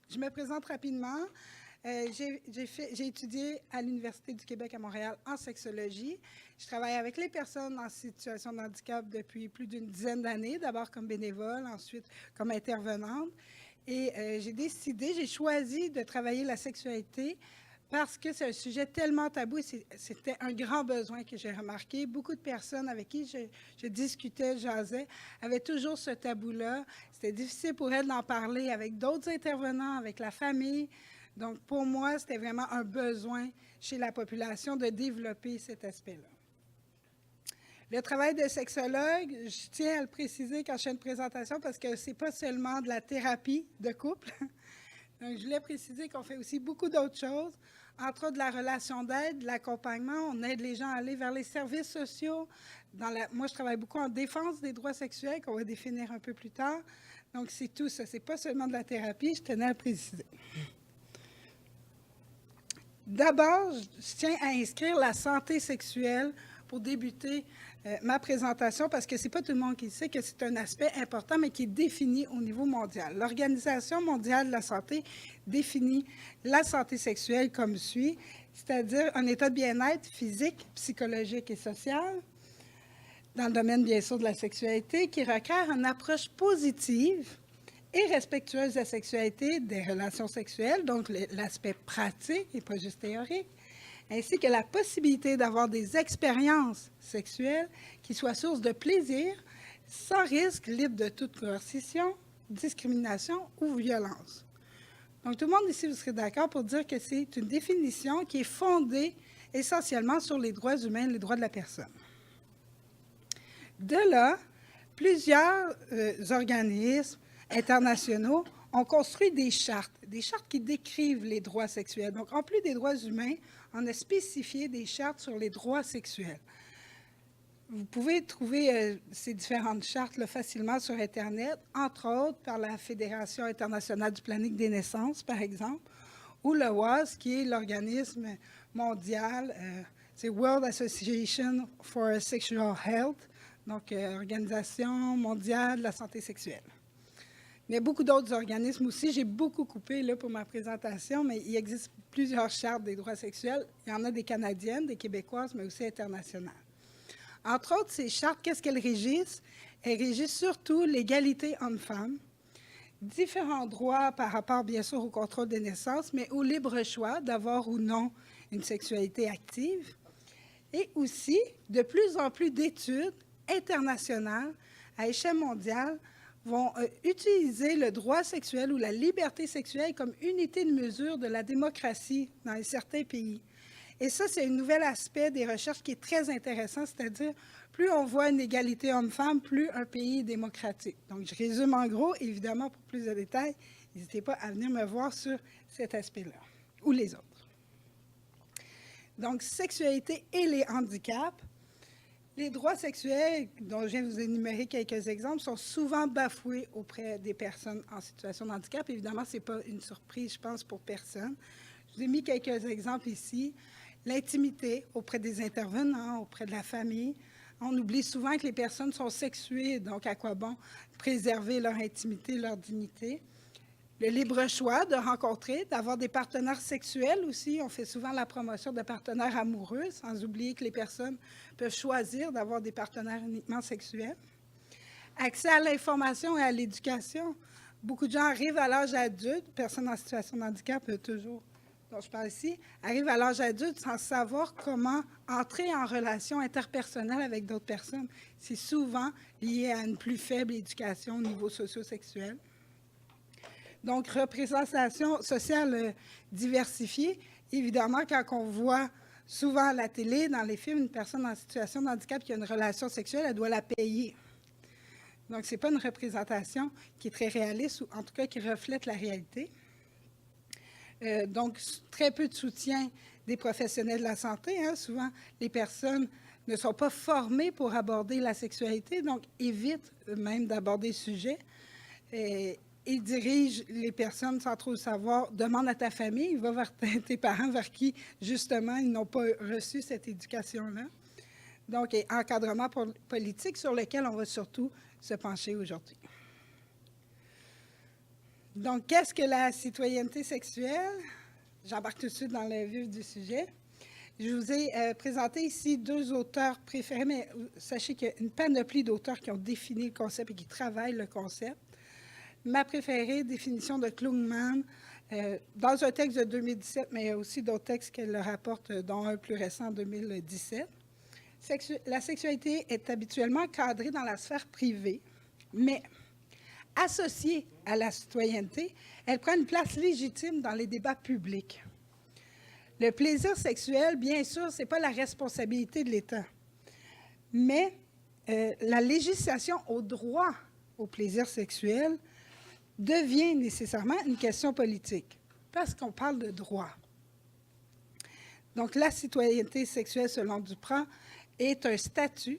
Je me présente rapidement. J'ai étudié à l'Université du Québec à Montréal en sexologie. Je travaille avec les personnes en situation de handicap depuis plus d'une dizaine d'années, d'abord comme bénévole, ensuite comme intervenante. Et j'ai choisi de travailler la sexualité parce que c'est un sujet tellement tabou et c'était un grand besoin que j'ai remarqué. Beaucoup de personnes avec qui je discutais, jasais, avaient toujours ce tabou-là. C'était difficile pour elles d'en parler avec d'autres intervenants, avec la famille. Donc, pour moi, c'était vraiment un besoin chez la population de développer cet aspect-là. Le travail de sexologue, je tiens à le préciser quand je fais une présentation parce que ce n'est pas seulement de la thérapie de couple. Donc, je voulais préciser qu'on fait aussi beaucoup d'autres choses, entre autres de la relation d'aide, de l'accompagnement. On aide les gens à aller vers les services sociaux. Moi, je travaille beaucoup en défense des droits sexuels, qu'on va définir un peu plus tard. Donc, c'est tout ça. Ce n'est pas seulement de la thérapie, je tenais à le préciser. D'abord, je tiens à inscrire la santé sexuelle pour débuter ma présentation parce que ce n'est pas tout le monde qui sait que c'est un aspect important, mais qui est défini au niveau mondial. L'Organisation mondiale de la santé définit la santé sexuelle comme suit, c'est-à-dire un état de bien-être physique, psychologique et social, dans le domaine, bien sûr, de la sexualité, qui requiert une approche positive et respectueuse de la sexualité, des relations sexuelles, donc l'aspect pratique et pas juste théorique, ainsi que la possibilité d'avoir des expériences sexuelles qui soient source de plaisir, sans risque, libre de toute coercition, discrimination ou violence. Donc, tout le monde ici, vous serez d'accord pour dire que c'est une définition qui est fondée essentiellement sur les droits humains, les droits de la personne. De là, plusieurs organismes internationaux ont construit des chartes qui décrivent les droits sexuels. Donc, en plus des droits humains, on a spécifié des chartes sur les droits sexuels. Vous pouvez trouver ces différentes chartes là, facilement sur Internet, entre autres par la Fédération internationale du planning des naissances, par exemple, ou le WAS, qui est l'organisme mondial, c'est World Association for Sexual Health, donc Organisation mondiale de la santé sexuelle. Il y a beaucoup d'autres organismes aussi. J'ai beaucoup coupé là, pour ma présentation, mais il existe plusieurs chartes des droits sexuels. Il y en a des canadiennes, des québécoises, mais aussi internationales. Entre autres, ces chartes, qu'est-ce qu'elles régissent? Elles régissent surtout l'égalité homme-femme, différents droits par rapport, bien sûr, au contrôle des naissances, mais au libre choix d'avoir ou non une sexualité active. Et aussi, de plus en plus d'études internationales à échelle mondiale vont utiliser le droit sexuel ou la liberté sexuelle comme unité de mesure de la démocratie dans certains pays. Et ça, c'est un nouvel aspect des recherches qui est très intéressant, c'est-à-dire plus on voit une égalité homme-femme, plus un pays est démocratique. Donc, je résume en gros, évidemment, pour plus de détails, n'hésitez pas à venir me voir sur cet aspect-là, ou les autres. Donc, sexualité et les handicaps. Les droits sexuels, dont je viens de vous énumérer quelques exemples, sont souvent bafoués auprès des personnes en situation de handicap. Évidemment, ce n'est pas une surprise, je pense, pour personne. Je vous ai mis quelques exemples ici. L'intimité auprès des intervenants, auprès de la famille. On oublie souvent que les personnes sont sexuées, donc à quoi bon préserver leur intimité, leur dignité. Le libre choix de rencontrer, d'avoir des partenaires sexuels aussi. On fait souvent la promotion de partenaires amoureux, sans oublier que les personnes peuvent choisir d'avoir des partenaires uniquement sexuels. Accès à l'information et à l'éducation. Beaucoup de gens arrivent à l'âge adulte, personnes en situation de handicap toujours, dont je parle ici, arrivent à l'âge adulte sans savoir comment entrer en relation interpersonnelle avec d'autres personnes. C'est souvent lié à une plus faible éducation au niveau socio-sexuel. Donc, représentation sociale diversifiée. Évidemment, quand on voit souvent à la télé, dans les films, une personne en situation de handicap qui a une relation sexuelle, elle doit la payer. Donc, ce n'est pas une représentation qui est très réaliste, ou en tout cas qui reflète la réalité. Donc, très peu de soutien des professionnels de la santé. Hein. Souvent, les personnes ne sont pas formées pour aborder la sexualité, donc évitent même d'aborder le sujet. Ils dirigent les personnes sans trop le savoir. Demande à ta famille, va vers tes parents vers qui, justement, ils n'ont pas reçu cette éducation-là. Donc, encadrement politique sur lequel on va surtout se pencher aujourd'hui. Donc, qu'est-ce que la citoyenneté sexuelle? J'embarque tout de suite dans le vif du sujet. Je vous ai présenté ici deux auteurs préférés, mais sachez qu'il y a une panoplie d'auteurs qui ont défini le concept et qui travaillent le concept. Ma préférée, définition de Klugman, dans un texte de 2017, mais il y a aussi d'autres textes qu'elle le rapporte, dont un plus récent en 2017. La sexualité est habituellement cadrée dans la sphère privée, mais associée à la citoyenneté, elle prend une place légitime dans les débats publics. Le plaisir sexuel, bien sûr, ce n'est pas la responsabilité de l'État, mais la législation au droit au plaisir sexuel devient nécessairement une question politique, parce qu'on parle de droit. Donc, la citoyenneté sexuelle, selon Duprat, est un statut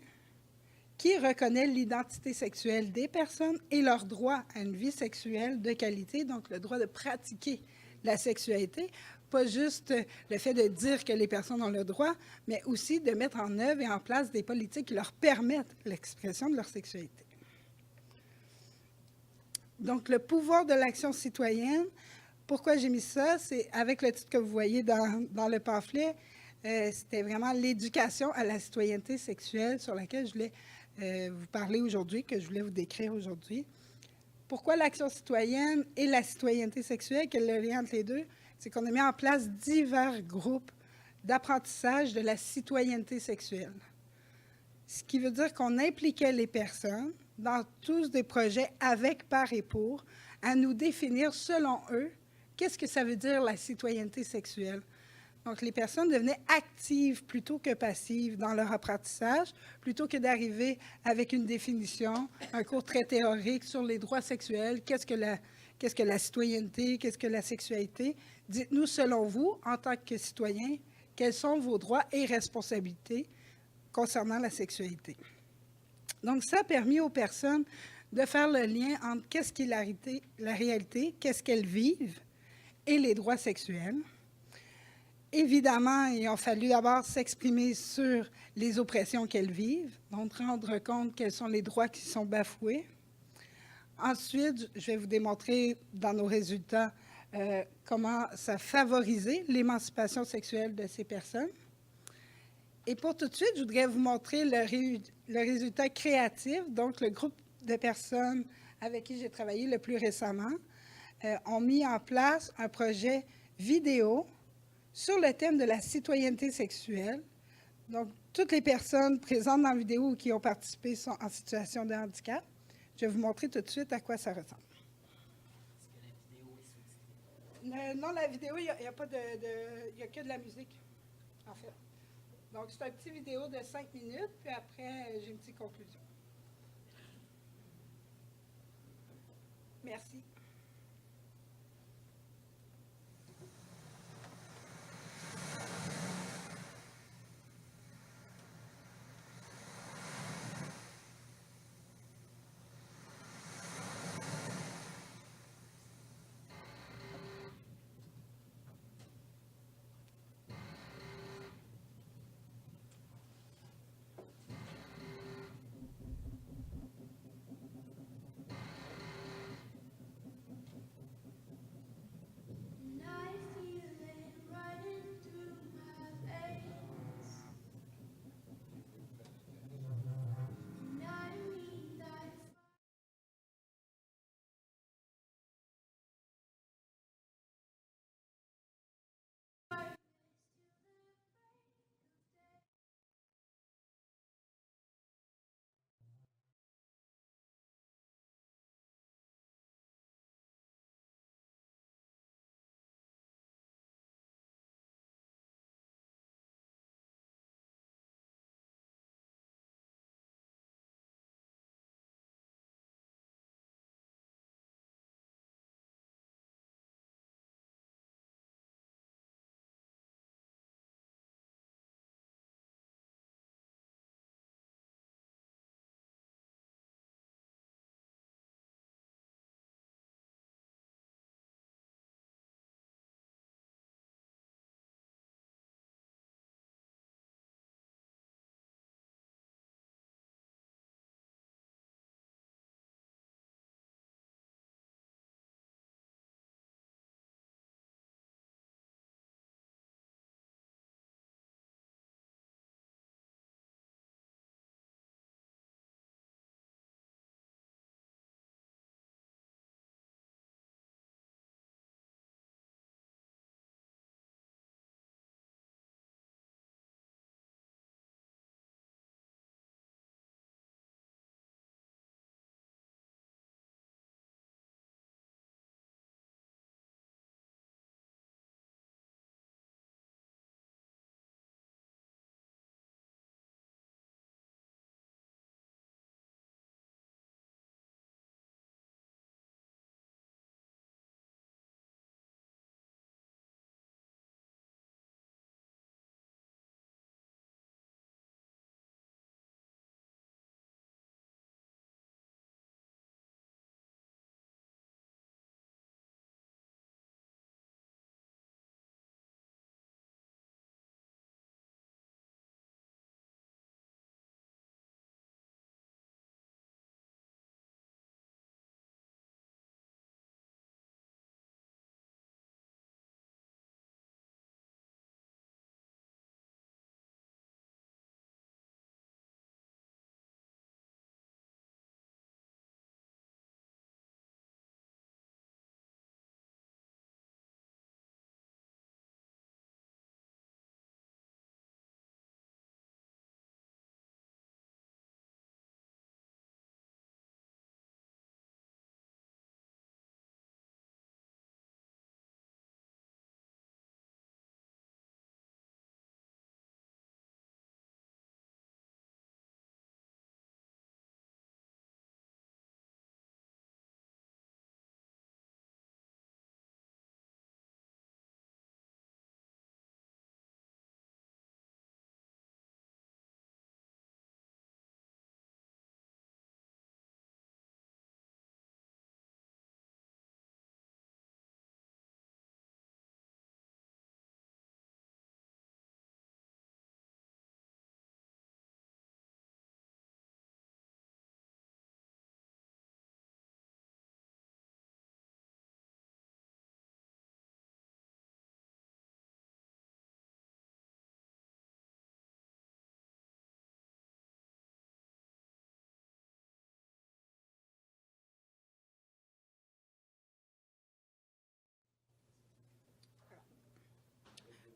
qui reconnaît l'identité sexuelle des personnes et leur droit à une vie sexuelle de qualité, donc le droit de pratiquer la sexualité, pas juste le fait de dire que les personnes ont le droit, mais aussi de mettre en œuvre et en place des politiques qui leur permettent l'expression de leur sexualité. Donc, le pouvoir de l'action citoyenne, pourquoi j'ai mis ça? C'est avec le titre que vous voyez dans le pamphlet, c'était vraiment l'éducation à la citoyenneté sexuelle sur laquelle je voulais vous parler aujourd'hui, que je voulais vous décrire aujourd'hui. Pourquoi l'action citoyenne et la citoyenneté sexuelle, quel est le lien entre les deux? C'est qu'on a mis en place divers groupes d'apprentissage de la citoyenneté sexuelle. Ce qui veut dire qu'on impliquait les personnes dans tous des projets avec, par et pour, à nous définir selon eux qu'est-ce que ça veut dire la citoyenneté sexuelle. Donc, les personnes devenaient actives plutôt que passives dans leur apprentissage, plutôt que d'arriver avec une définition, un cours très théorique sur les droits sexuels, qu'est-ce que la citoyenneté, qu'est-ce que la sexualité. Dites-nous, selon vous, en tant que citoyens, quels sont vos droits et responsabilités concernant la sexualité. Donc, ça a permis aux personnes de faire le lien entre qu'est-ce qui est la réalité, qu'est-ce qu'elles vivent, et les droits sexuels. Évidemment, il a fallu d'abord s'exprimer sur les oppressions qu'elles vivent, donc rendre compte quels sont les droits qui sont bafoués. Ensuite, je vais vous démontrer dans nos résultats comment ça a favorisé l'émancipation sexuelle de ces personnes. Et pour tout de suite, je voudrais vous montrer le résultat créatif, donc le groupe de personnes avec qui j'ai travaillé le plus récemment ont mis en place un projet vidéo sur le thème de la citoyenneté sexuelle. Donc, toutes les personnes présentes dans la vidéo ou qui ont participé sont en situation de handicap. Je vais vous montrer tout de suite à quoi ça ressemble. Non, la vidéo, il n'y a pas il n'y a que de la musique, en fait. Donc, c'est un petit vidéo de 5 minutes, puis après, j'ai une petite conclusion. Merci.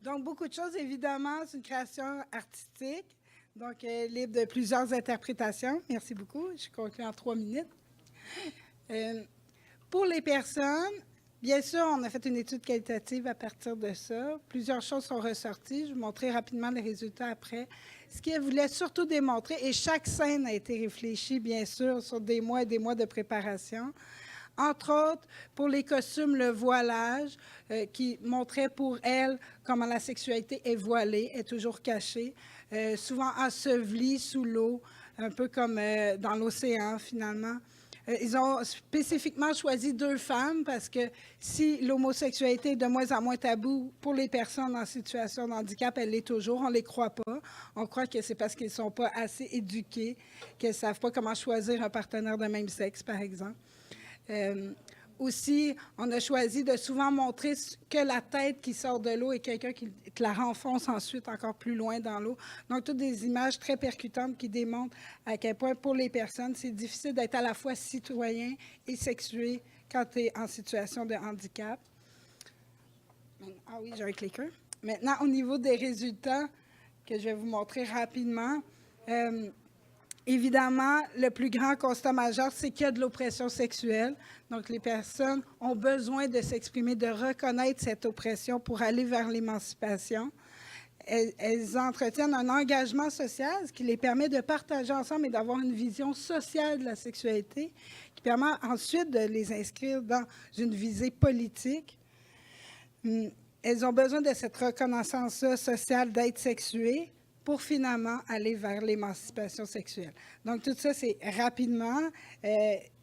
Donc, beaucoup de choses, évidemment, c'est une création artistique, donc libre de plusieurs interprétations. Merci beaucoup. Je conclue en 3 minutes. Pour les personnes, bien sûr, on a fait une étude qualitative à partir de ça. Plusieurs choses sont ressorties. Je vais vous montrer rapidement les résultats après. Ce qu'elle voulait surtout démontrer, et chaque scène a été réfléchie, bien sûr, sur des mois et des mois de préparation. Entre autres, pour les costumes, le voilage, qui montrait pour elle comment la sexualité est voilée, est toujours cachée, souvent ensevelie sous l'eau, un peu comme dans l'océan, finalement. Ils ont spécifiquement choisi 2 femmes parce que si l'homosexualité est de moins en moins tabou pour les personnes en situation de handicap, elle l'est toujours. On ne les croit pas. On croit que c'est parce qu'ils ne sont pas assez éduqués, qu'ils ne savent pas comment choisir un partenaire de même sexe, par exemple. Aussi, on a choisi de souvent montrer que la tête qui sort de l'eau et quelqu'un qui la renfonce ensuite encore plus loin dans l'eau. Donc, toutes des images très percutantes qui démontrent à quel point, pour les personnes, c'est difficile d'être à la fois citoyen et sexué quand tu es en situation de handicap. Ah oui, j'ai un clicker. Maintenant, au niveau des résultats que je vais vous montrer rapidement, évidemment, le plus grand constat majeur, c'est qu'il y a de l'oppression sexuelle. Donc, les personnes ont besoin de s'exprimer, de reconnaître cette oppression pour aller vers l'émancipation. Elles entretiennent un engagement social, ce qui les permet de partager ensemble et d'avoir une vision sociale de la sexualité, qui permet ensuite de les inscrire dans une visée politique. Elles ont besoin de cette reconnaissance sociale d'être sexuées pour finalement aller vers l'émancipation sexuelle. Donc, tout ça, c'est rapidement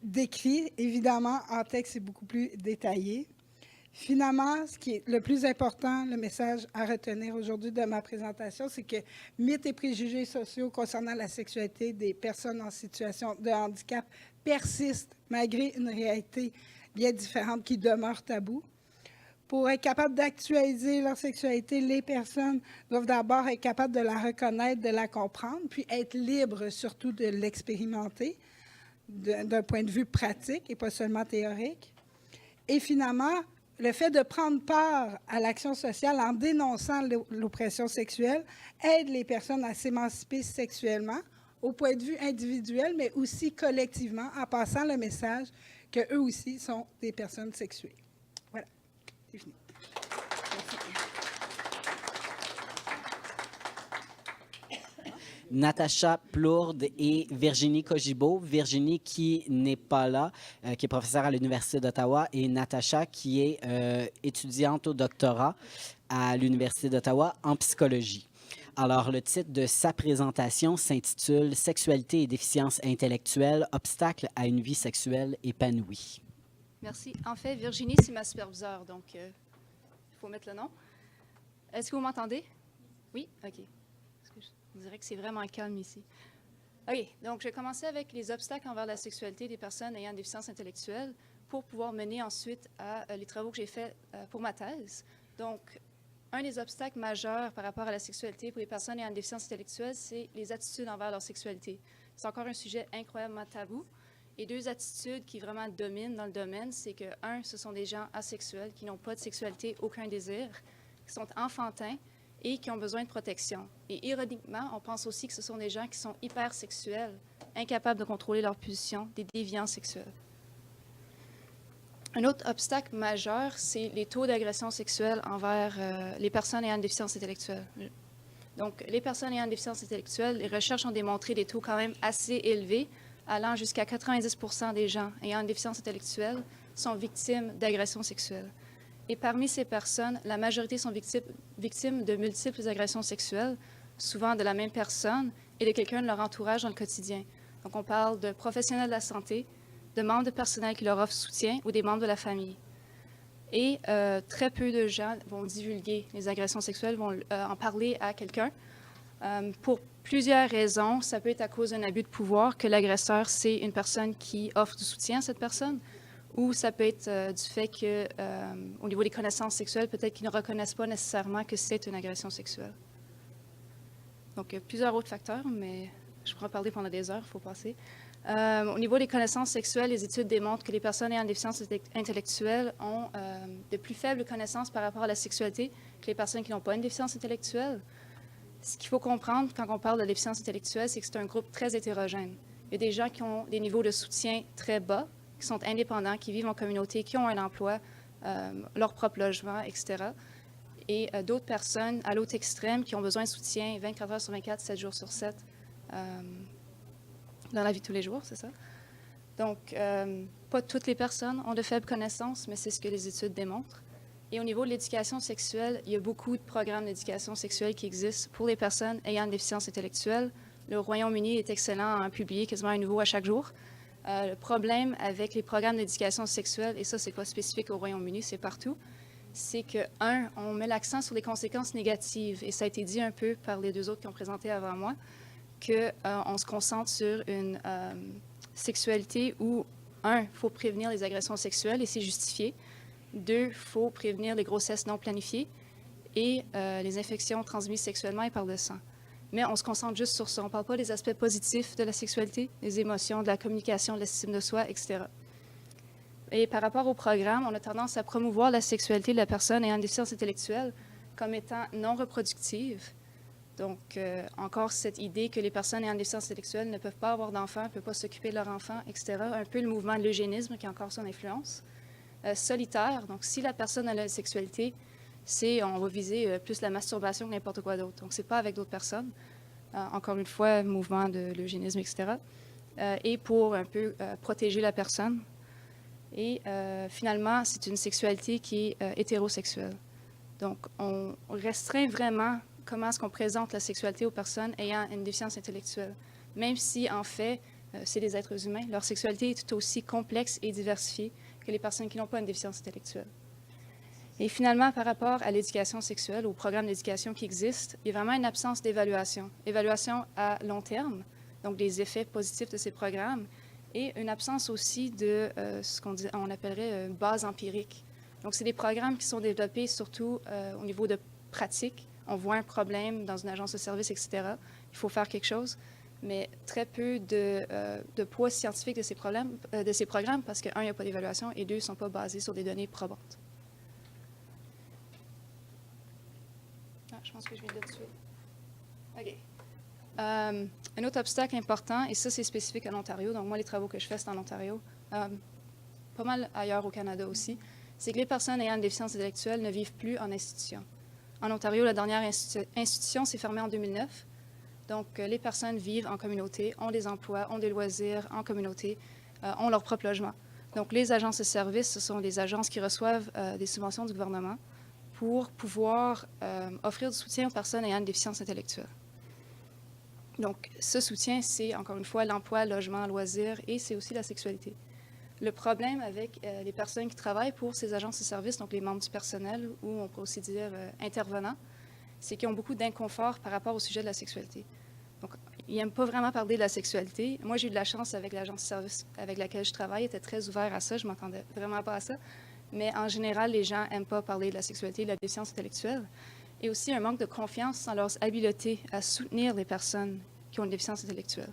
décrit. Évidemment, en texte, c'est beaucoup plus détaillé. Finalement, ce qui est le plus important, le message à retenir aujourd'hui de ma présentation, c'est que mythes et préjugés sociaux concernant la sexualité des personnes en situation de handicap persistent malgré une réalité bien différente qui demeure taboue. Pour être capable d'actualiser leur sexualité, les personnes doivent d'abord être capables de la reconnaître, de la comprendre, puis être libres surtout de l'expérimenter d'un point de vue pratique et pas seulement théorique. Et finalement, le fait de prendre part à l'action sociale en dénonçant l'oppression sexuelle aide les personnes à s'émanciper sexuellement au point de vue individuel, mais aussi collectivement, en passant le message qu'eux aussi sont des personnes sexuées. Voilà, c'est fini. Natacha Plourde et Virginie Cogibault. Virginie qui n'est pas là, qui est professeure à l'Université d'Ottawa, et Natacha qui est étudiante au doctorat à l'Université d'Ottawa en psychologie. Alors, le titre de sa présentation s'intitule « Sexualité et déficience intellectuelle, obstacle à une vie sexuelle épanouie ». Merci. En fait, Virginie, c'est ma superviseure, donc il faut mettre le nom. Est-ce que vous m'entendez? Oui? OK. On dirait que c'est vraiment calme ici. OK, donc je vais commencer avec les obstacles envers la sexualité des personnes ayant une déficience intellectuelle pour pouvoir mener ensuite à les travaux que j'ai faits pour ma thèse. Donc, un des obstacles majeurs par rapport à la sexualité pour les personnes ayant une déficience intellectuelle, c'est les attitudes envers leur sexualité. C'est encore un sujet incroyablement tabou. Et 2 attitudes qui vraiment dominent dans le domaine, c'est que, 1, ce sont des gens asexuels qui n'ont pas de sexualité, aucun désir, qui sont enfantins, et qui ont besoin de protection. Et ironiquement, on pense aussi que ce sont des gens qui sont hypersexuels, incapables de contrôler leur pulsion, des déviants sexuels. Un autre obstacle majeur, c'est les taux d'agression sexuelle envers les personnes ayant une déficience intellectuelle. Donc, les personnes ayant une déficience intellectuelle, les recherches ont démontré des taux quand même assez élevés, allant jusqu'à 90% des gens ayant une déficience intellectuelle sont victimes d'agressions sexuelles. Et parmi ces personnes, la majorité sont victimes de multiples agressions sexuelles, souvent de la même personne et de quelqu'un de leur entourage dans le quotidien. Donc, on parle de professionnels de la santé, de membres de personnel qui leur offrent soutien ou des membres de la famille. Et très peu de gens vont divulguer les agressions sexuelles, vont en parler à quelqu'un. Pour plusieurs raisons, ça peut être à cause d'un abus de pouvoir, que l'agresseur, c'est une personne qui offre du soutien à cette personne, ou ça peut être du fait qu'au niveau des connaissances sexuelles, peut-être qu'ils ne reconnaissent pas nécessairement que c'est une agression sexuelle. Donc, il y a plusieurs autres facteurs, mais je pourrais en parler pendant des heures, il faut passer. Au niveau des connaissances sexuelles, les études démontrent que les personnes ayant une déficience intellectuelle ont de plus faibles connaissances par rapport à la sexualité que les personnes qui n'ont pas une déficience intellectuelle. Ce qu'il faut comprendre quand on parle de déficience intellectuelle, c'est que c'est un groupe très hétérogène. Il y a des gens qui ont des niveaux de soutien très bas, qui sont indépendants, qui vivent en communauté, qui ont un emploi, leur propre logement, etc. Et d'autres personnes à l'autre extrême qui ont besoin de soutien 24 heures sur 24, 7 jours sur 7, dans la vie de tous les jours, c'est ça? Donc, pas toutes les personnes ont de faibles connaissances, mais c'est ce que les études démontrent. Et au niveau de l'éducation sexuelle, il y a beaucoup de programmes d'éducation sexuelle qui existent pour les personnes ayant une déficience intellectuelle. Le Royaume-Uni est excellent à publier quasiment un nouveau à chaque jour. Le problème avec les programmes d'éducation sexuelle, et ça, c'est pas spécifique au Royaume-Uni, c'est partout, c'est que, on met l'accent sur les conséquences négatives, et ça a été dit un peu par les deux autres qui ont présenté avant moi, qu'on se concentre sur une sexualité où, il faut prévenir les agressions sexuelles, et c'est justifié. 2, il faut prévenir les grossesses non planifiées et les infections transmises sexuellement et par le sang. Mais on se concentre juste sur ça. On ne parle pas des aspects positifs de la sexualité, des émotions, de la communication, de l'estime de soi, etc. Et par rapport au programme, on a tendance à promouvoir la sexualité de la personne ayant une déficience intellectuelle comme étant non reproductive. Donc, encore cette idée que les personnes ayant une déficience intellectuelle ne peuvent pas avoir d'enfants, ne peuvent pas s'occuper de leur enfant, etc. Un peu le mouvement de l'eugénisme qui a encore son influence. Solitaire, donc si la personne a la sexualité, on va viser plus la masturbation que n'importe quoi d'autre. Donc, c'est pas avec d'autres personnes. Encore une fois, mouvement de l'eugénisme, etc. Et pour un peu protéger la personne. Et finalement, c'est une sexualité qui est hétérosexuelle. Donc, on restreint vraiment comment est-ce qu'on présente la sexualité aux personnes ayant une déficience intellectuelle. Même si, en fait, c'est des êtres humains, leur sexualité est tout aussi complexe et diversifiée que les personnes qui n'ont pas une déficience intellectuelle. Et finalement, par rapport à l'éducation sexuelle, au programme d'éducation qui existe, il y a vraiment une absence d'évaluation. Évaluation à long terme, donc des effets positifs de ces programmes, et une absence aussi de ce qu'on appellerait base empirique. Donc, c'est des programmes qui sont développés surtout au niveau de pratique. On voit un problème dans une agence de service, etc. Il faut faire quelque chose, mais très peu de poids scientifique de ces programmes parce que, 1, il n'y a pas d'évaluation, et 2, ils ne sont pas basés sur des données probantes. Je pense que je viens de dessus. OK. Un autre obstacle important, et ça, c'est spécifique à l'Ontario. Donc, moi, les travaux que je fais, c'est en Ontario. Pas mal ailleurs au Canada aussi. C'est que les personnes ayant une déficience intellectuelle ne vivent plus en institution. En Ontario, la dernière institution s'est fermée en 2009. Donc, les personnes vivent en communauté, ont des emplois, ont des loisirs en communauté, ont leur propre logement. Donc, les agences de services, ce sont des agences qui reçoivent des subventions du gouvernement pour pouvoir offrir du soutien aux personnes ayant une déficience intellectuelle. Donc, ce soutien, c'est, encore une fois, l'emploi, le logement, le loisir, et c'est aussi la sexualité. Le problème avec les personnes qui travaillent pour ces agences de services, donc les membres du personnel, ou on peut aussi dire intervenants, c'est qu'ils ont beaucoup d'inconfort par rapport au sujet de la sexualité. Donc, ils n'aiment pas vraiment parler de la sexualité. Moi, j'ai eu de la chance avec l'agence de service avec laquelle je travaille, était très ouvert à ça, je ne m'attendais vraiment pas à ça. Mais en général, les gens n'aiment pas parler de la sexualité et de la déficience intellectuelle. Et aussi un manque de confiance dans leurs habiletés à soutenir les personnes qui ont une déficience intellectuelle.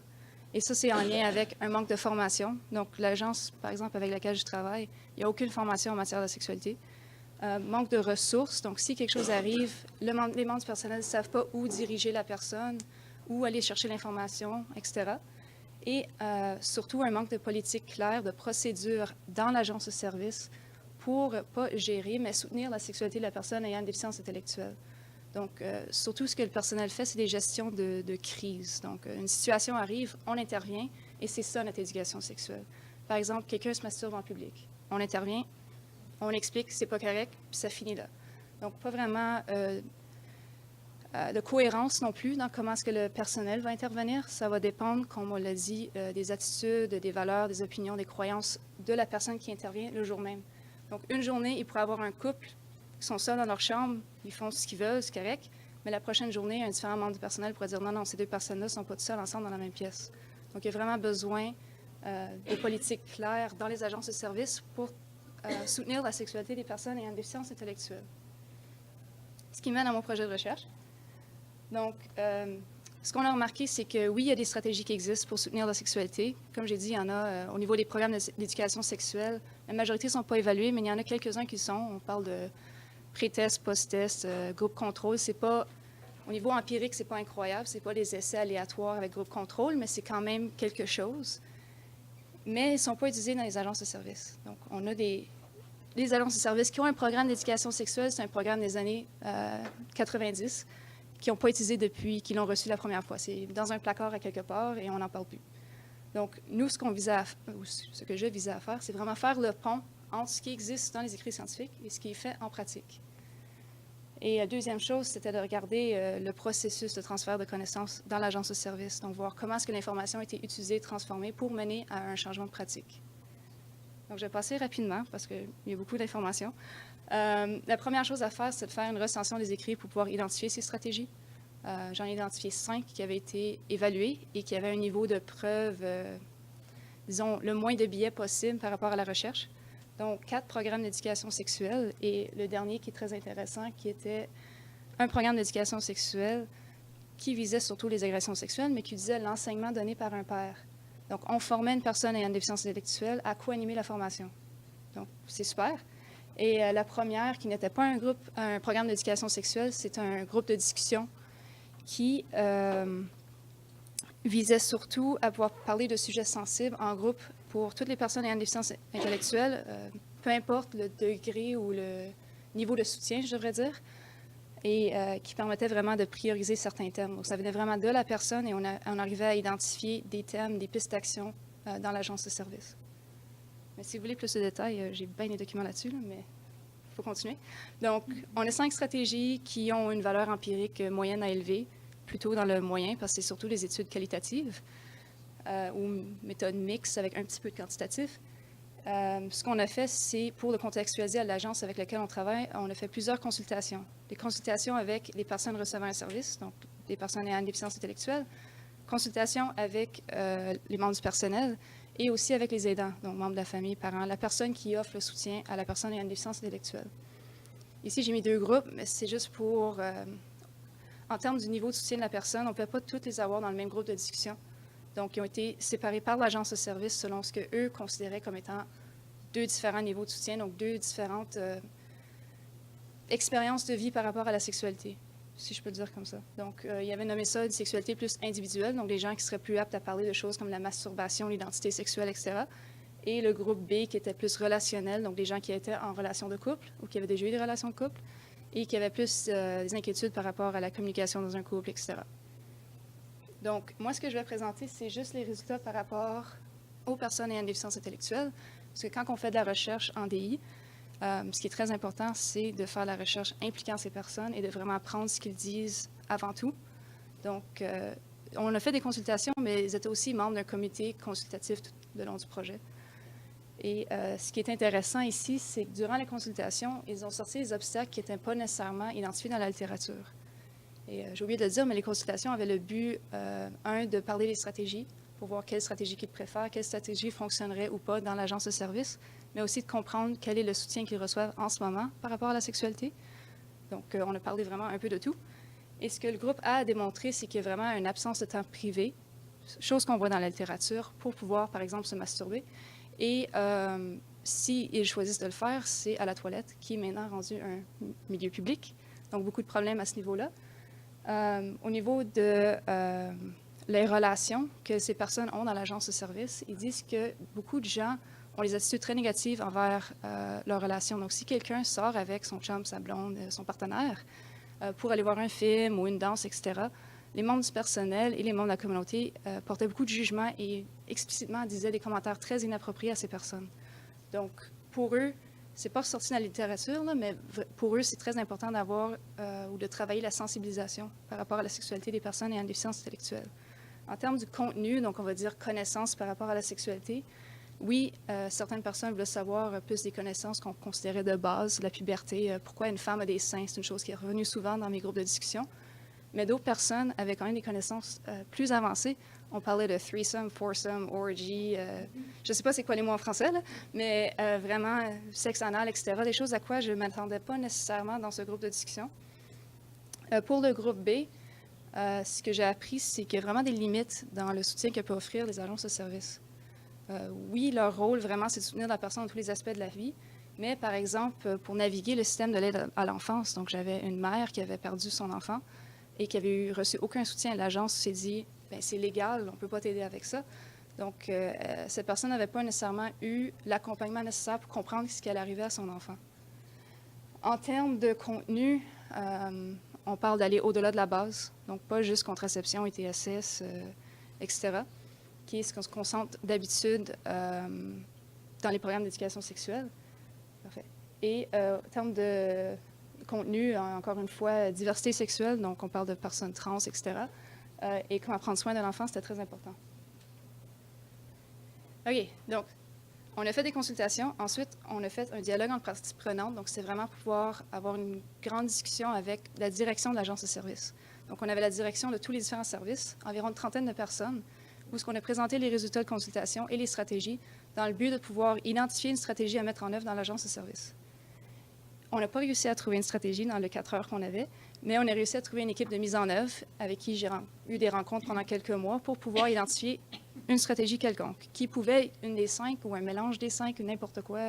Et ça, c'est en lien avec un manque de formation. Donc, l'agence, par exemple, avec laquelle je travaille, il n'y a aucune formation en matière de sexualité. Manque de ressources. Donc, si quelque chose arrive, les membres du personnel ne savent pas où diriger la personne, où aller chercher l'information, etc. Et surtout, un manque de politique claire, de procédure dans l'agence de service pour pas gérer, mais soutenir la sexualité de la personne ayant une déficience intellectuelle. Donc, surtout, ce que le personnel fait, c'est des gestions de crise. Donc, une situation arrive, on intervient, et c'est ça notre éducation sexuelle. Par exemple, quelqu'un se masturbe en public. On intervient, on explique que c'est pas correct, puis ça finit là. Donc, pas vraiment de cohérence non plus dans comment est-ce que le personnel va intervenir. Ça va dépendre, comme on l'a dit, des attitudes, des valeurs, des opinions, des croyances de la personne qui intervient le jour même. Donc, une journée, il pourrait avoir un couple qui sont seuls dans leur chambre, ils font ce qu'ils veulent, c'est correct, mais la prochaine journée, un différent membre du personnel pourrait dire non, ces deux personnes-là ne sont pas toutes seules ensemble dans la même pièce. Donc, il y a vraiment besoin de politiques claires dans les agences de services pour soutenir la sexualité des personnes ayant une déficience intellectuelle. Ce qui mène à mon projet de recherche. Donc, Ce qu'on a remarqué, c'est que oui, il y a des stratégies qui existent pour soutenir la sexualité. Comme j'ai dit, il y en a au niveau des programmes d'éducation sexuelle. La majorité ne sont pas évalués, mais il y en a quelques-uns qui sont. On parle de pré-test, post-test, groupe contrôle. C'est pas, au niveau empirique, c'est pas incroyable. C'est pas des essais aléatoires avec groupe contrôle, mais c'est quand même quelque chose. Mais ils ne sont pas utilisés dans les agences de services. Donc, on a des agences de services qui ont un programme d'éducation sexuelle. C'est un programme des années 90. Qui n'ont pas utilisé depuis qu'ils l'ont reçu la première fois. C'est dans un placard à quelque part et on n'en parle plus. Donc, nous, ce que je visais à faire, c'est vraiment faire le pont entre ce qui existe dans les écrits scientifiques et ce qui est fait en pratique. Et la deuxième chose, c'était de regarder le processus de transfert de connaissances dans l'agence de service, donc voir comment est-ce que l'information a été utilisée, transformée pour mener à un changement de pratique. Donc, je vais passer rapidement parce qu'il y a beaucoup d'informations. La première chose à faire, c'est de faire une recension des écrits pour pouvoir identifier ces stratégies. J'en ai identifié 5 qui avaient été évalués et qui avaient un niveau de preuve, disons, le moins de biais possible par rapport à la recherche. Donc, 4 programmes d'éducation sexuelle et le dernier qui est très intéressant, qui était un programme d'éducation sexuelle qui visait surtout les agressions sexuelles, mais qui disait l'enseignement donné par un père. Donc, on formait une personne ayant une déficience intellectuelle à co-animer la formation. Donc, c'est super. Et la première, qui n'était pas un programme d'éducation sexuelle, c'est un groupe de discussion qui visait surtout à pouvoir parler de sujets sensibles en groupe pour toutes les personnes ayant une déficience intellectuelle, peu importe le degré ou le niveau de soutien, je devrais dire, et qui permettait vraiment de prioriser certains thèmes. Donc, ça venait vraiment de la personne et on arrivait à identifier des thèmes, des pistes d'action dans l'agence de service. Mais si vous voulez plus de détails, j'ai bien des documents là-dessus, mais il faut continuer. Donc, on a 5 stratégies qui ont une valeur empirique moyenne à élevée, plutôt dans le moyen, parce que c'est surtout des études qualitatives ou méthodes mixtes avec un petit peu de quantitatif. Ce qu'on a fait, c'est pour le contextualiser à l'agence avec laquelle on travaille, on a fait plusieurs consultations. Des consultations avec les personnes recevant un service, donc des personnes ayant une déficience intellectuelle, consultations avec les membres du personnel, et aussi avec les aidants, donc membres de la famille, parents, la personne qui offre le soutien à la personne ayant une déficience intellectuelle. Ici, j'ai mis 2 groupes, mais c'est juste pour, en termes du niveau de soutien de la personne, on ne peut pas toutes les avoir dans le même groupe de discussion. Donc, ils ont été séparés par l'agence de service selon ce qu'eux considéraient comme étant 2 différents niveaux de soutien, donc 2 différentes expériences de vie par rapport à la sexualité, si je peux le dire comme ça. Donc, il y avait nommé ça une sexualité plus individuelle, donc des gens qui seraient plus aptes à parler de choses comme la masturbation, l'identité sexuelle, etc. Et le groupe B qui était plus relationnel, donc des gens qui étaient en relation de couple ou qui avaient déjà eu des relations de couple et qui avaient plus des inquiétudes par rapport à la communication dans un couple, etc. Donc, moi, ce que je vais présenter, c'est juste les résultats par rapport aux personnes ayant une déficience intellectuelle. Parce que quand on fait de la recherche en DI, ce qui est très important, c'est de faire la recherche impliquant ces personnes et de vraiment apprendre ce qu'ils disent avant tout. Donc, on a fait des consultations, mais ils étaient aussi membres d'un comité consultatif tout le long du projet. Et ce qui est intéressant ici, c'est que durant les consultations, ils ont sorti des obstacles qui n'étaient pas nécessairement identifiés dans la littérature. Et j'ai oublié de le dire, mais les consultations avaient le but, de parler des stratégies, pour voir quelle stratégie qu'ils préfèrent, quelle stratégie fonctionnerait ou pas dans l'agence de service, mais aussi de comprendre quel est le soutien qu'ils reçoivent en ce moment par rapport à la sexualité. Donc, on a parlé vraiment un peu de tout. Et ce que le groupe A a démontré, c'est qu'il y a vraiment une absence de temps privé, chose qu'on voit dans la littérature, pour pouvoir, par exemple, se masturber. Et s'ils choisissent de le faire, c'est à la toilette, qui est maintenant rendu un milieu public. Donc, beaucoup de problèmes à ce niveau-là. Au niveau de les relations que ces personnes ont dans l'agence de service, ils disent que beaucoup de gens ont des attitudes très négatives envers leurs relations. Donc, si quelqu'un sort avec son chum, sa blonde, son partenaire, pour aller voir un film ou une danse, etc., les membres du personnel et les membres de la communauté portaient beaucoup de jugement et explicitement disaient des commentaires très inappropriés à ces personnes. Donc, pour eux, c'est pas sorti dans la littérature, là, mais pour eux, c'est très important d'avoir ou de travailler la sensibilisation par rapport à la sexualité des personnes ayant une déficience intellectuelle. En termes du contenu, donc on va dire connaissances par rapport à la sexualité, oui, certaines personnes veulent savoir plus des connaissances qu'on considérait de base, la puberté, pourquoi une femme a des seins, c'est une chose qui est revenue souvent dans mes groupes de discussion. Mais d'autres personnes avaient quand même des connaissances plus avancées. On parlait de threesome, foursome, orgy, je ne sais pas c'est quoi les mots en français, là, mais vraiment sexe anal, etc. Des choses à quoi je ne m'attendais pas nécessairement dans ce groupe de discussion. Pour le groupe B, ce que j'ai appris, c'est qu'il y a vraiment des limites dans le soutien que peuvent offrir les agences de services. Oui, leur rôle, vraiment, c'est de soutenir la personne dans tous les aspects de la vie, mais par exemple, pour naviguer le système de l'aide à l'enfance, donc j'avais une mère qui avait perdu son enfant et qui avait reçu aucun soutien. L'agence s'est dit, bien, c'est légal, on ne peut pas t'aider avec ça. Donc, cette personne n'avait pas nécessairement eu l'accompagnement nécessaire pour comprendre ce qui allait arriver à son enfant. En termes de contenu, on parle d'aller au-delà de la base, donc pas juste contraception, ITSS, etc., qui est ce qu'on se concentre d'habitude dans les programmes d'éducation sexuelle. Parfait. Et en termes de contenu, encore une fois, diversité sexuelle, donc on parle de personnes trans, etc., et comment prendre soin de l'enfant, c'était très important. OK, donc, on a fait des consultations. Ensuite, on a fait un dialogue entre parties prenantes. Donc, c'est vraiment pouvoir avoir une grande discussion avec la direction de l'agence de service. Donc, on avait la direction de tous les différents services, environ une trentaine de personnes, où on a présenté les résultats de consultation et les stratégies dans le but de pouvoir identifier une stratégie à mettre en œuvre dans l'agence de service. On n'a pas réussi à trouver une stratégie dans les 4 heures qu'on avait, mais on a réussi à trouver une équipe de mise en œuvre avec qui j'ai eu des rencontres pendant quelques mois pour pouvoir identifier une stratégie quelconque, qui pouvait être une des 5 ou un mélange des 5 ou n'importe quoi.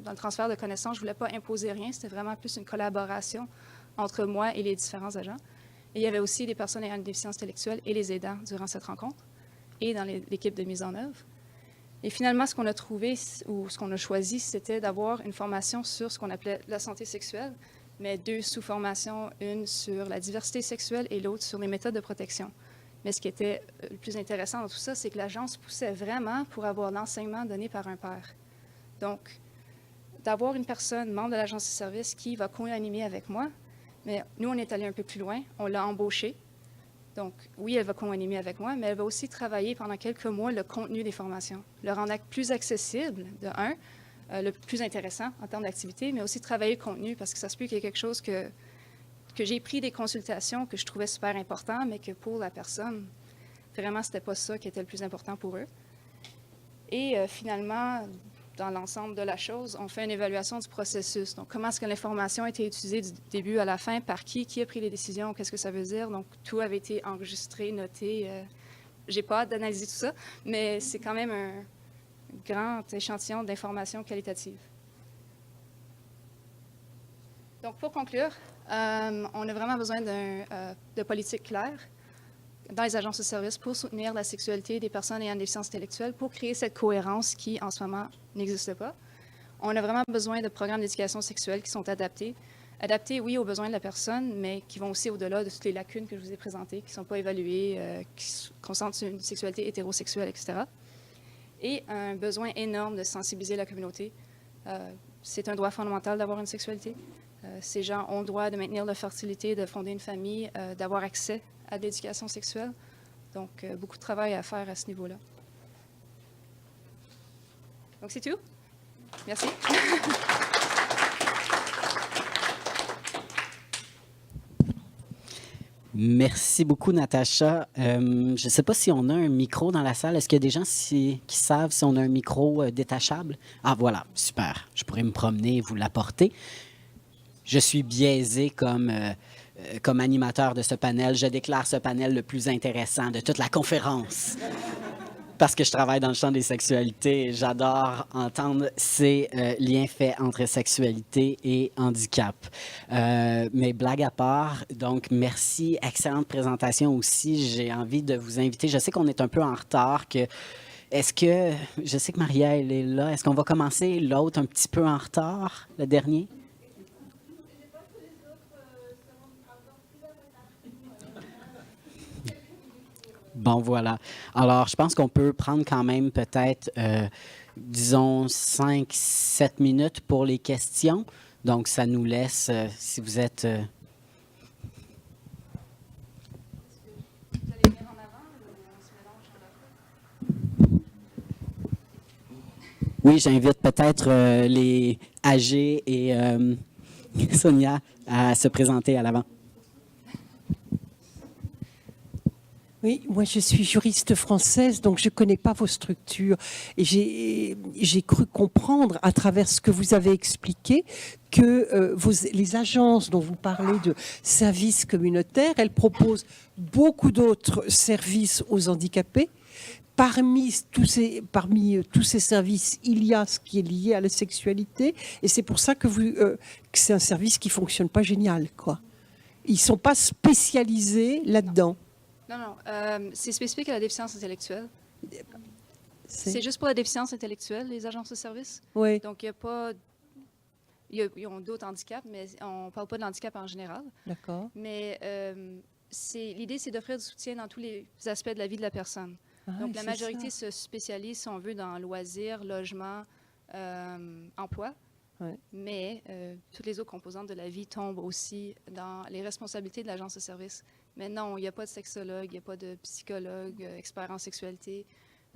Dans le transfert de connaissances, je ne voulais pas imposer rien, c'était vraiment plus une collaboration entre moi et les différents agents. Et il y avait aussi des personnes ayant une déficience intellectuelle et les aidants durant cette rencontre et dans l'équipe de mise en œuvre. Et finalement, ce qu'on a trouvé ou ce qu'on a choisi, c'était d'avoir une formation sur ce qu'on appelait la santé sexuelle, mais 2 sous-formations, une sur la diversité sexuelle et l'autre sur les méthodes de protection. Mais ce qui était le plus intéressant dans tout ça, c'est que l'agence poussait vraiment pour avoir l'enseignement donné par un père. Donc, d'avoir une personne, membre de l'agence de service, qui va co-animer avec moi, mais nous, on est allé un peu plus loin, on l'a embauchée. Donc, oui, elle va co-animer avec moi, mais elle va aussi travailler pendant quelques mois le contenu des formations, le rendre plus accessible, de un, le plus intéressant en termes d'activité, mais aussi travailler le contenu, parce que ça se peut qu'il y ait quelque chose que j'ai pris des consultations que je trouvais super important, mais que pour la personne, vraiment, ce n'était pas ça qui était le plus important pour eux. Et finalement, dans l'ensemble de la chose, on fait une évaluation du processus. Donc, comment est-ce que l'information a été utilisée du début à la fin, par qui a pris les décisions, qu'est-ce que ça veut dire. Donc, tout avait été enregistré, noté. J'ai pas hâte d'analyser tout ça, mais c'est quand même un grand échantillon d'informations qualitatives. Donc, pour conclure, on a vraiment besoin de politique claire dans les agences de services pour soutenir la sexualité des personnes ayant une déficience intellectuelle, pour créer cette cohérence qui, en ce moment, n'existe pas. On a vraiment besoin de programmes d'éducation sexuelle qui sont adaptés. Adaptés, oui, aux besoins de la personne, mais qui vont aussi au-delà de toutes les lacunes que je vous ai présentées, qui ne sont pas évaluées, qui se concentrent sur une sexualité hétérosexuelle, etc. Et un besoin énorme de sensibiliser la communauté. C'est un droit fondamental d'avoir une sexualité. Ces gens ont le droit de maintenir leur fertilité, de fonder une famille, d'avoir accès à l'éducation sexuelle. Donc, beaucoup de travail à faire à ce niveau-là. Donc, c'est tout. Merci. Merci beaucoup, Natacha. Je ne sais pas si on a un micro dans la salle. Est-ce qu'il y a des gens qui savent si on a un micro détachable? Ah, voilà, super. Je pourrais me promener et vous l'apporter. Je suis biaisé comme animateur de ce panel. Je déclare ce panel le plus intéressant de toute la conférence. Parce que je travaille dans le champ des sexualités, j'adore entendre ces liens faits entre sexualité et handicap. Mais blague à part, donc merci, excellente présentation aussi. J'ai envie de vous inviter, je sais qu'on est un peu en retard, je sais que Maria, elle est là, est-ce qu'on va commencer l'autre un petit peu en retard, le dernier? Bon, voilà. Alors, je pense qu'on peut prendre quand même peut-être, disons, 5-7 minutes pour les questions. Donc, ça nous laisse, si vous êtes... Oui, j'invite peut-être les AG et Sonia à se présenter à l'avant. Oui, moi je suis juriste française, donc je ne connais pas vos structures. Et j'ai cru comprendre, à travers ce que vous avez expliqué, que les agences dont vous parlez de services communautaires, elles proposent beaucoup d'autres services aux handicapés. Parmi tous ces services, il y a ce qui est lié à la sexualité. Et c'est pour ça que c'est un service qui ne fonctionne pas génial, quoi. Ils ne sont pas spécialisés là-dedans. Non, c'est spécifique à la déficience intellectuelle. C'est juste pour la déficience intellectuelle, les agences de services. Oui. Donc, il n'y a pas... Ils ont d'autres handicaps, mais on ne parle pas de handicap en général. D'accord. Mais l'idée, c'est d'offrir du soutien dans tous les aspects de la vie de la personne. Donc, la majorité se spécialise, si on veut, dans loisirs, logement, emploi. Ouais. Mais toutes les autres composantes de la vie tombent aussi dans les responsabilités de l'agence de service. Mais non, il n'y a pas de sexologue, il n'y a pas de psychologue, expert en sexualité,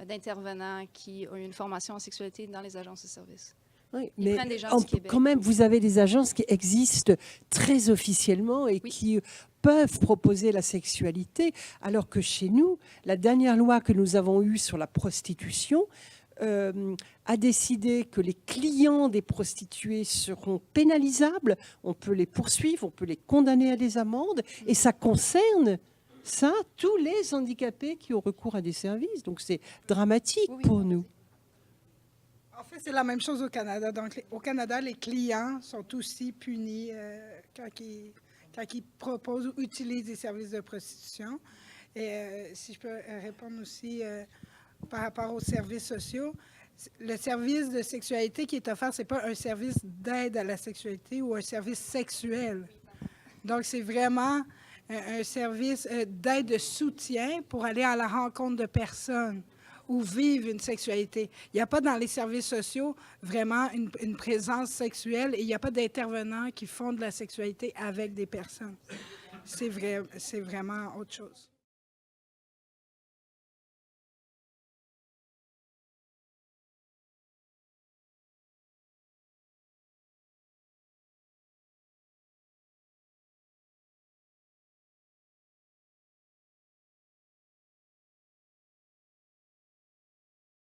d'intervenants qui ont une formation en sexualité dans les agences de service. Oui, Ils mais prennent des gens du Québec. quand même, vous avez des agences qui existent très officiellement et qui peuvent proposer la sexualité, alors que chez nous, la dernière loi que nous avons eue sur la prostitution a décidé que les clients des prostituées seront pénalisables, on peut les poursuivre, on peut les condamner à des amendes, et ça concerne tous les handicapés qui ont recours à des services. Donc c'est dramatique pour nous. En fait, c'est la même chose au Canada. Donc, au Canada, les clients sont aussi punis quand ils proposent ou utilisent des services de prostitution. Et si je peux répondre aussi par rapport aux services sociaux, le service de sexualité qui est offert, ce n'est pas un service d'aide à la sexualité ou un service sexuel. Donc, c'est vraiment un service d'aide, de soutien pour aller à la rencontre de personnes ou vivre une sexualité. Il n'y a pas dans les services sociaux vraiment une présence sexuelle et il n'y a pas d'intervenants qui font de la sexualité avec des personnes. C'est vraiment autre chose.